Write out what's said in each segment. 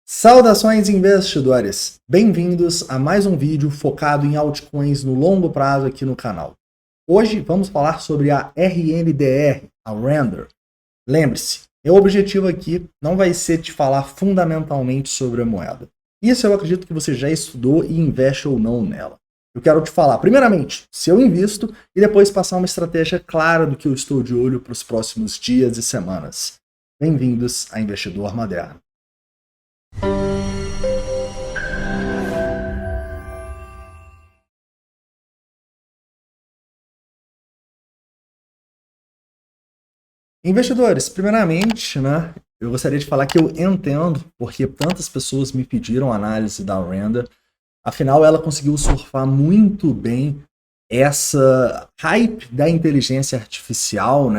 Saudações investidores! Bem-vindos a mais um vídeo focado em altcoins no longo prazo aqui no canal. Hoje vamos falar sobre a RNDR, a Render. Lembre-se, meu objetivo aqui não vai ser te falar fundamentalmente sobre a moeda. Isso eu acredito que você já estudou e investe ou não nela. Eu quero te falar, primeiramente, se eu invisto e depois passar uma estratégia clara do que eu estou de olho para os próximos dias e semanas. Bem-vindos a Investidor Moderno. Investidores, primeiramente, eu gostaria de falar que eu entendo porque tantas pessoas me pediram análise da Render. Afinal, ela conseguiu surfar muito bem essa hype da inteligência artificial,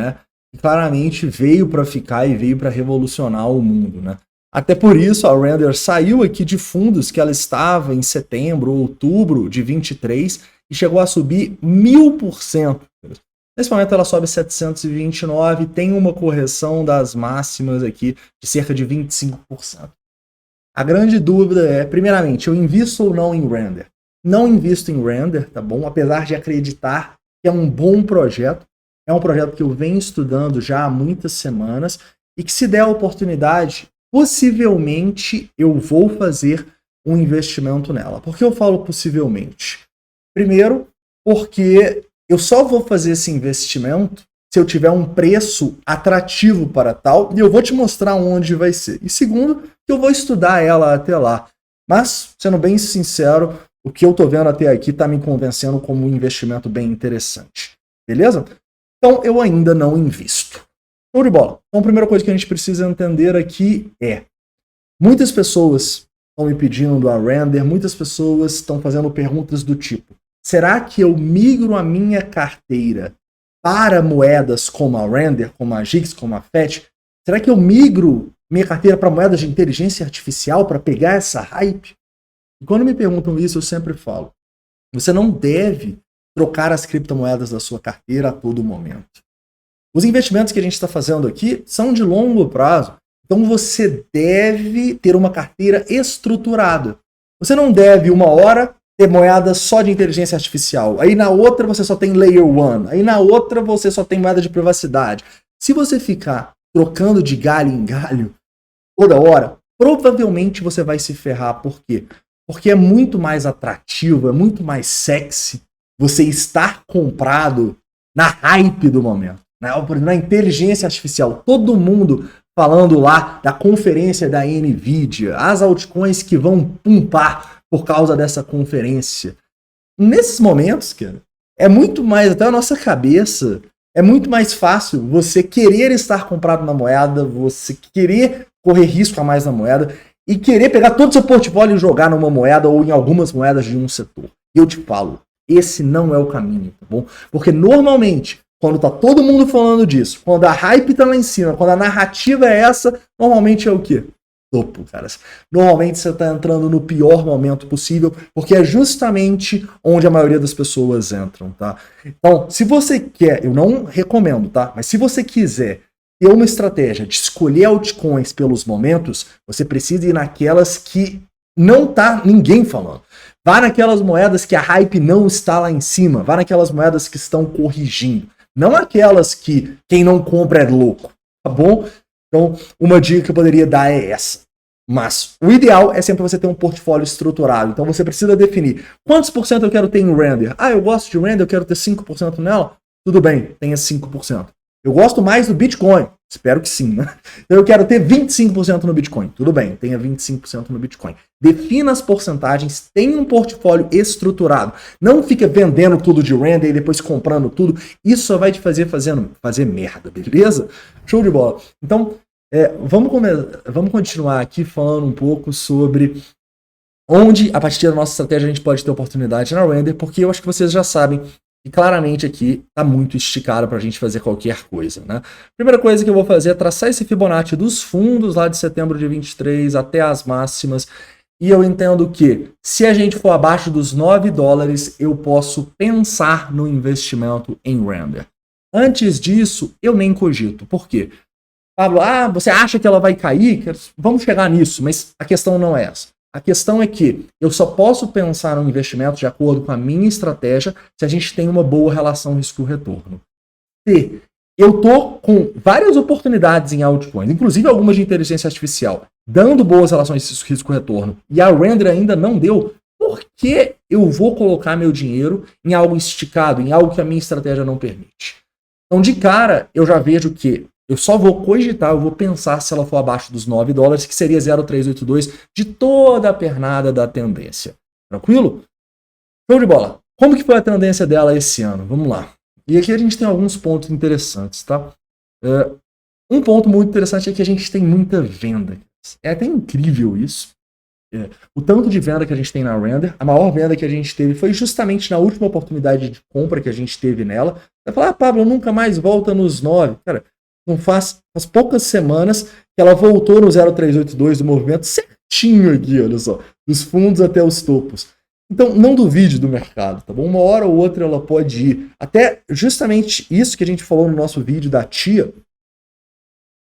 e claramente veio para ficar e veio para revolucionar o mundo, Até por isso, a Render saiu aqui de fundos que ela estava em setembro ou outubro de 23 e chegou a subir 1000%. Nesse momento ela sobe 729, tem uma correção das máximas aqui de cerca de 25%. A grande dúvida é, primeiramente, eu invisto ou não em Render? Não invisto em Render, tá bom? Apesar de acreditar que é um bom projeto, é um projeto que eu venho estudando já há muitas semanas e que, se der a oportunidade, possivelmente eu vou fazer um investimento nela. Por que eu falo possivelmente? Primeiro, porque eu só vou fazer esse investimento se eu tiver um preço atrativo para tal, e eu vou te mostrar onde vai ser. E segundo, que eu vou estudar ela até lá. Mas, sendo bem sincero, o que eu estou vendo até aqui está me convencendo como um investimento bem interessante. Beleza? Então, eu ainda não invisto. Show de bola. Então, a primeira coisa que a gente precisa entender aqui é: muitas pessoas estão me pedindo a Render, muitas pessoas estão fazendo perguntas do tipo: será que eu migro a minha carteira para moedas como a Render, como a GIX, como a FET? Será que eu migro minha carteira para moedas de inteligência artificial para pegar essa hype? E quando me perguntam isso, eu sempre falo: você não deve trocar as criptomoedas da sua carteira a todo momento. Os investimentos que a gente está fazendo aqui são de longo prazo, então você deve ter uma carteira estruturada. Você não deve, uma hora, ter moeda só de inteligência artificial, aí na outra você só tem Layer 1, aí na outra você só tem moeda de privacidade. Se você ficar trocando de galho em galho toda hora, provavelmente você vai se ferrar. Por quê? Porque é muito mais atrativo, é muito mais sexy você estar comprado na hype do momento, na inteligência artificial. Todo mundo falando lá da conferência da NVIDIA, as altcoins que vão pumpar por causa dessa conferência. Nesses momentos, cara, é muito mais, até a nossa cabeça, é muito mais fácil você querer estar comprado na moeda, você querer correr risco a mais na moeda e querer pegar todo o seu portfólio e jogar numa moeda ou em algumas moedas de um setor. E eu te falo, esse não é o caminho, tá bom? Porque normalmente, quando tá todo mundo falando disso, quando a hype tá lá em cima, quando a narrativa é essa, normalmente é o quê? Topo, caras. Normalmente você está entrando no pior momento possível, porque é justamente onde a maioria das pessoas entram, tá? Então, se você quer, eu não recomendo, tá? Mas se você quiser ter uma estratégia de escolher altcoins pelos momentos, você precisa ir naquelas que não tá ninguém falando. Vá naquelas moedas que a hype não está lá em cima, vá naquelas moedas que estão corrigindo. Não aquelas que quem não compra é louco, tá bom? Então, uma dica que eu poderia dar é essa. Mas o ideal é sempre você ter um portfólio estruturado. Então você precisa definir quantos por cento eu quero ter em Render. Ah, eu gosto de Render, eu quero ter 5% nela. Tudo bem, tenha 5%. Eu gosto mais do Bitcoin. Espero que sim, Eu quero ter 25% no Bitcoin. Tudo bem, tenha 25% no Bitcoin. Defina as porcentagens, tenha um portfólio estruturado. Não fica vendendo tudo de Render e depois comprando tudo. Isso só vai te fazer merda, beleza? Show de bola. Então, vamos continuar aqui falando um pouco sobre onde, a partir da nossa estratégia, a gente pode ter oportunidade na Render, porque eu acho que vocês já sabem que claramente aqui está muito esticado para a gente fazer qualquer coisa, Primeira coisa que eu vou fazer é traçar esse Fibonacci dos fundos lá de setembro de 23 até as máximas, e eu entendo que se a gente for abaixo dos $9, eu posso pensar no investimento em Render. Antes disso, eu nem cogito. Por quê? Pablo, você acha que ela vai cair? Vamos chegar nisso, mas a questão não é essa. A questão é que eu só posso pensar no investimento de acordo com a minha estratégia se a gente tem uma boa relação risco-retorno. Se eu tô com várias oportunidades em altcoins, inclusive algumas de inteligência artificial, dando boas relações risco-retorno, e a Render ainda não deu, por que eu vou colocar meu dinheiro em algo esticado, em algo que a minha estratégia não permite? Então, de cara, eu já vejo que eu só vou cogitar, eu vou pensar se ela for abaixo dos $9, que seria 0,382 de toda a pernada da tendência. Tranquilo? Show de bola. Como que foi a tendência dela esse ano? Vamos lá. E aqui a gente tem alguns pontos interessantes, tá? Um ponto muito interessante é que a gente tem muita venda. É até incrível isso. O tanto de venda que a gente tem na Render, a maior venda que a gente teve foi justamente na última oportunidade de compra que a gente teve nela. Você vai falar, Pablo, nunca mais volta nos 9. Cara, não faz poucas semanas que ela voltou no 0,382 do movimento certinho aqui, olha só, dos fundos até os topos. Então, não duvide do mercado, tá bom? Uma hora ou outra ela pode ir. Até justamente isso que a gente falou no nosso vídeo da TIA.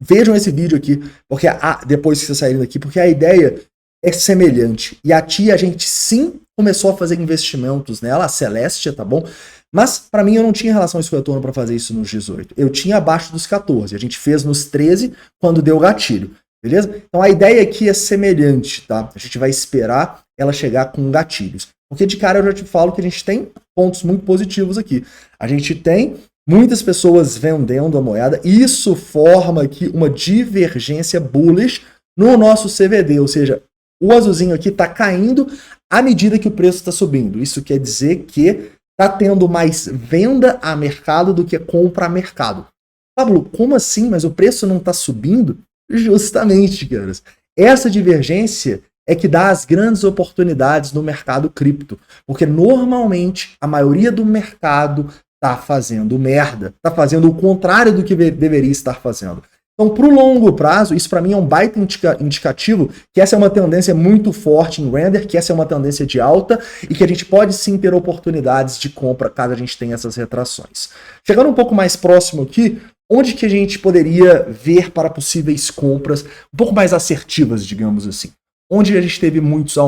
Vejam esse vídeo aqui, porque depois que vocês saírem daqui, porque a ideia é semelhante. E a TIA, a gente sim começou a fazer investimentos nela, a Celestia, tá bom? Mas, para mim, eu não tinha relação risco-retorno para fazer isso nos 18. Eu tinha abaixo dos 14. A gente fez nos 13 quando deu o gatilho. Beleza? Então, a ideia aqui é semelhante, tá? A gente vai esperar ela chegar com gatilhos. Porque, de cara, eu já te falo que a gente tem pontos muito positivos aqui. A gente tem muitas pessoas vendendo a moeda. E isso forma aqui uma divergência bullish no nosso CVD. Ou seja, o azulzinho aqui está caindo à medida que o preço está subindo. Isso quer dizer que está tendo mais venda a mercado do que compra a mercado. Pablo, como assim? Mas o preço não está subindo? Justamente, caras. Essa divergência é que dá as grandes oportunidades no mercado cripto. Porque normalmente a maioria do mercado está fazendo merda. Está fazendo o contrário do que deveria estar fazendo. Então, para o longo prazo, isso para mim é um baita indicativo que essa é uma tendência muito forte em Render, que essa é uma tendência de alta e que a gente pode sim ter oportunidades de compra caso a gente tenha essas retrações. Chegando um pouco mais próximo aqui, onde que a gente poderia ver para possíveis compras um pouco mais assertivas, digamos assim? Onde a gente teve muito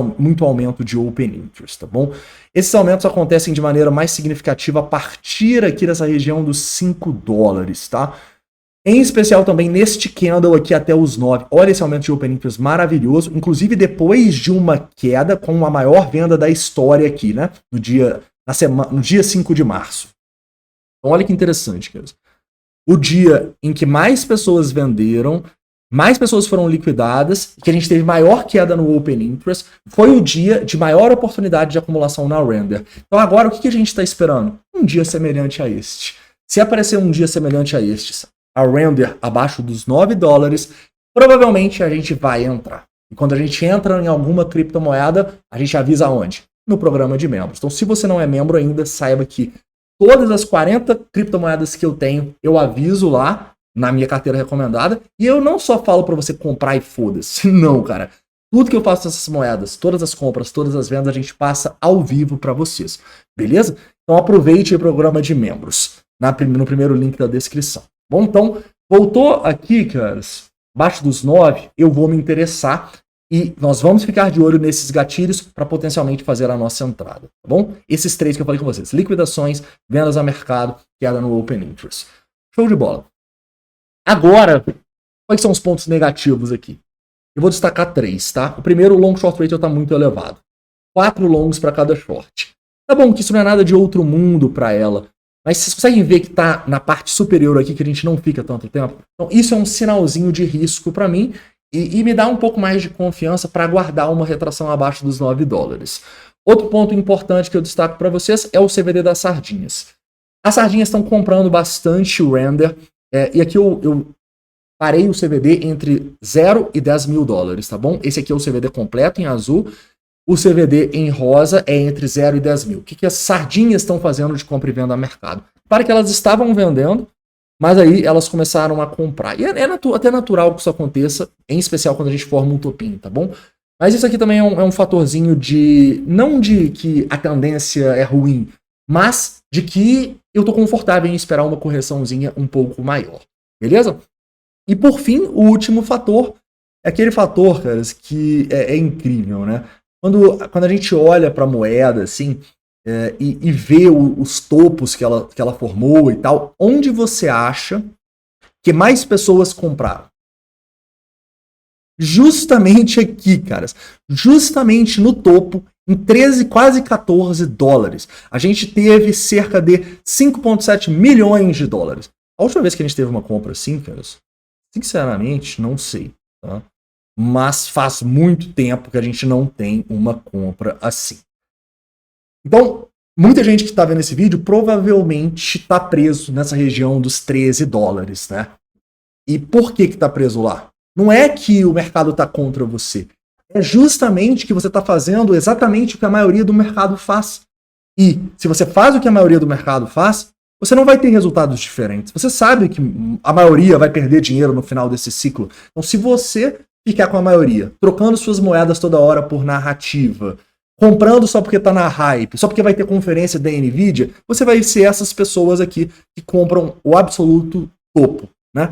aumento de Open Interest, tá bom? Esses aumentos acontecem de maneira mais significativa a partir aqui dessa região dos $5, tá? Em especial também neste candle aqui até os 9. Olha esse aumento de Open Interest maravilhoso. Inclusive depois de uma queda com a maior venda da história aqui, né? No dia 5 de março. Então olha que interessante, cara. O dia em que mais pessoas venderam, mais pessoas foram liquidadas, que a gente teve maior queda no Open Interest, foi o dia de maior oportunidade de acumulação na Render. Então agora o que a gente está esperando? Um dia semelhante a este. Se aparecer um dia semelhante a estes, a Render abaixo dos $9, provavelmente a gente vai entrar. E quando a gente entra em alguma criptomoeda, a gente avisa onde? No programa de membros. Então, se você não é membro ainda, saiba que todas as 40 criptomoedas que eu tenho, eu aviso lá na minha carteira recomendada. E eu não só falo para você comprar e foda-se. Não, cara. Tudo que eu faço nessas moedas, todas as compras, todas as vendas, a gente passa ao vivo para vocês. Beleza? Então, aproveite o programa de membros no primeiro link da descrição. Bom, então, voltou aqui, caras, abaixo dos 9, eu vou me interessar e nós vamos ficar de olho nesses gatilhos para potencialmente fazer a nossa entrada, tá bom? Esses três que eu falei com vocês, liquidações, vendas a mercado, queda no Open Interest. Show de bola. Agora, quais são os pontos negativos aqui? Eu vou destacar 3, tá? O primeiro, o long short ratio está muito elevado. 4 longs para cada short. Tá bom que isso não é nada de outro mundo para ela, mas vocês conseguem ver que está na parte superior aqui, que a gente não fica tanto tempo? Então, isso é um sinalzinho de risco para mim e me dá um pouco mais de confiança para aguardar uma retração abaixo dos $9. Outro ponto importante que eu destaco para vocês é o CVD das sardinhas. As sardinhas estão comprando bastante o Render, e aqui eu parei o CVD entre 0 e $10 mil, tá bom? Esse aqui é o CVD completo em azul. O CVD em rosa é entre 0 e 10 mil. O que as sardinhas estão fazendo de compra e venda a mercado? Para que elas estavam vendendo, mas aí elas começaram a comprar. E é até natural que isso aconteça, em especial quando a gente forma um topinho, tá bom? Mas isso aqui também é um fatorzinho não de que a tendência é ruim, mas de que eu tô confortável em esperar uma correçãozinha um pouco maior. Beleza? E por fim, o último fator é aquele fator, caras, que é incrível, né? Quando a gente olha para a moeda, assim, e vê os topos que ela formou e tal, onde você acha que mais pessoas compraram? Justamente aqui, caras. Justamente no topo, em 13, quase 14 dólares. A gente teve cerca de 5,7 milhões de dólares. A última vez que a gente teve uma compra assim, caras, sinceramente, não sei, tá? Mas faz muito tempo que a gente não tem uma compra assim. Então, muita gente que está vendo esse vídeo provavelmente está preso nessa região dos 13 dólares, né? E por que está preso lá? Não é que o mercado está contra você. É justamente que você está fazendo exatamente o que a maioria do mercado faz. E se você faz o que a maioria do mercado faz, você não vai ter resultados diferentes. Você sabe que a maioria vai perder dinheiro no final desse ciclo. Então, se você ficar com a maioria, trocando suas moedas toda hora por narrativa, comprando só porque está na hype, só porque vai ter conferência da Nvidia, você vai ser essas pessoas aqui que compram o absoluto topo, né?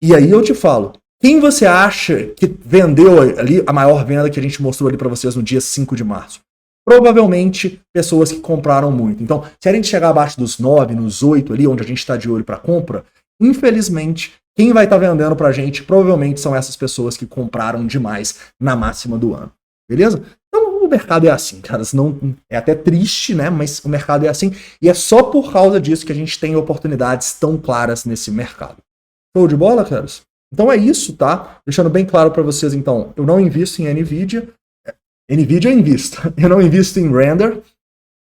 E aí eu te falo, quem você acha que vendeu ali a maior venda que a gente mostrou ali para vocês no dia 5 de março? Provavelmente pessoas que compraram muito. Então, se a gente chegar abaixo dos 9, nos 8 ali, onde a gente está de olho para compra, infelizmente, quem vai estar vendendo para a gente provavelmente são essas pessoas que compraram demais na máxima do ano. Beleza? Então, o mercado é assim, cara. Não, é até triste, né? Mas o mercado é assim. E é só por causa disso que a gente tem oportunidades tão claras nesse mercado. Show de bola, caras? Então é isso, tá? Deixando bem claro para vocês, então, eu não invisto em Nvidia. Nvidia eu invisto. Eu não invisto em Render.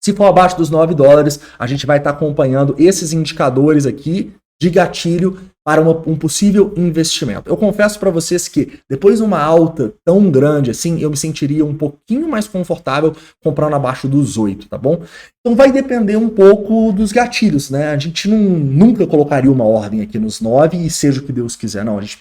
Se for abaixo dos 9 dólares, a gente vai estar acompanhando esses indicadores aqui de gatilho para um possível investimento. Eu confesso para vocês que depois de uma alta tão grande assim, eu me sentiria um pouquinho mais confortável comprando abaixo dos 8, tá bom? Então vai depender um pouco dos gatilhos, né? A gente nunca colocaria uma ordem aqui nos 9 e seja o que Deus quiser. Não, a gente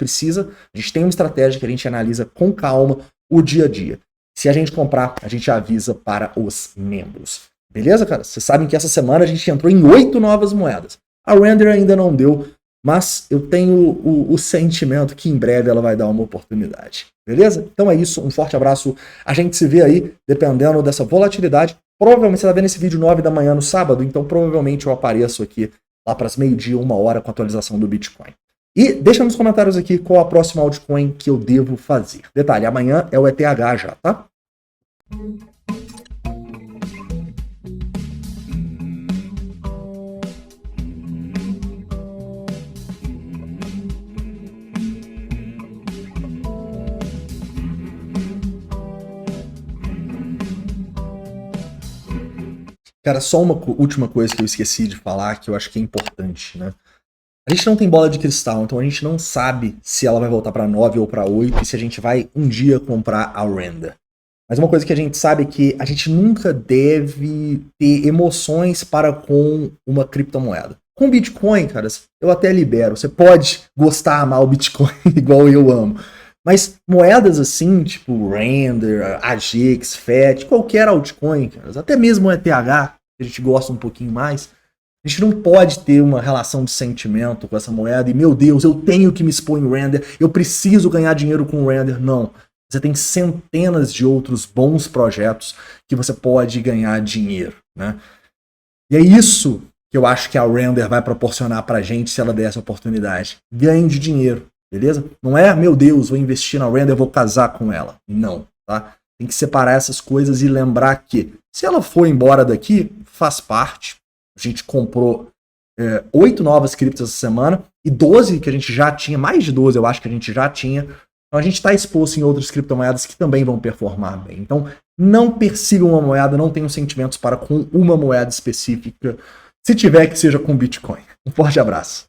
tem uma estratégia que a gente analisa com calma o dia a dia. Se a gente comprar, a gente avisa para os membros. Beleza, cara? Vocês sabem que essa semana a gente entrou em 8 novas moedas. A Render ainda não deu, mas eu tenho o sentimento que em breve ela vai dar uma oportunidade. Beleza? Então é isso, um forte abraço. A gente se vê aí, dependendo dessa volatilidade. Provavelmente você está vendo esse vídeo 9 da manhã no sábado, então provavelmente eu apareço aqui lá para as meio-dia, 1 hora com a atualização do Bitcoin. E deixa nos comentários aqui qual a próxima altcoin que eu devo fazer. Detalhe, amanhã é o ETH já, tá? Cara, só uma última coisa que eu esqueci de falar, que eu acho que é importante, né? A gente não tem bola de cristal, então a gente não sabe se ela vai voltar para 9 ou para 8 e se a gente vai um dia comprar a Render. Mas uma coisa que a gente sabe é que a gente nunca deve ter emoções para com uma criptomoeda. Com Bitcoin, cara, eu até libero. Você pode gostar, amar o Bitcoin igual eu amo. Mas moedas assim, tipo Render, AGX, FET, qualquer altcoin, cara, até mesmo o ETH, que a gente gosta um pouquinho mais, a gente não pode ter uma relação de sentimento com essa moeda e, meu Deus, eu tenho que me expor em Render, eu preciso ganhar dinheiro com Render. Não. Você tem centenas de outros bons projetos que você pode ganhar dinheiro, né? E é isso que eu acho que a Render vai proporcionar pra gente se ela der essa oportunidade. Ganho de dinheiro, beleza? Não é, meu Deus, vou investir na Render, vou casar com ela. Não, tá? Tem que separar essas coisas e lembrar que se ela for embora daqui, faz parte. A gente comprou 8 novas criptos essa semana e 12 que a gente já tinha, mais de 12 eu acho que a gente já tinha. Então a gente está exposto em outras criptomoedas que também vão performar bem. Então não persigam uma moeda, não tenham sentimentos para com uma moeda específica, se tiver que seja com Bitcoin. Um forte abraço.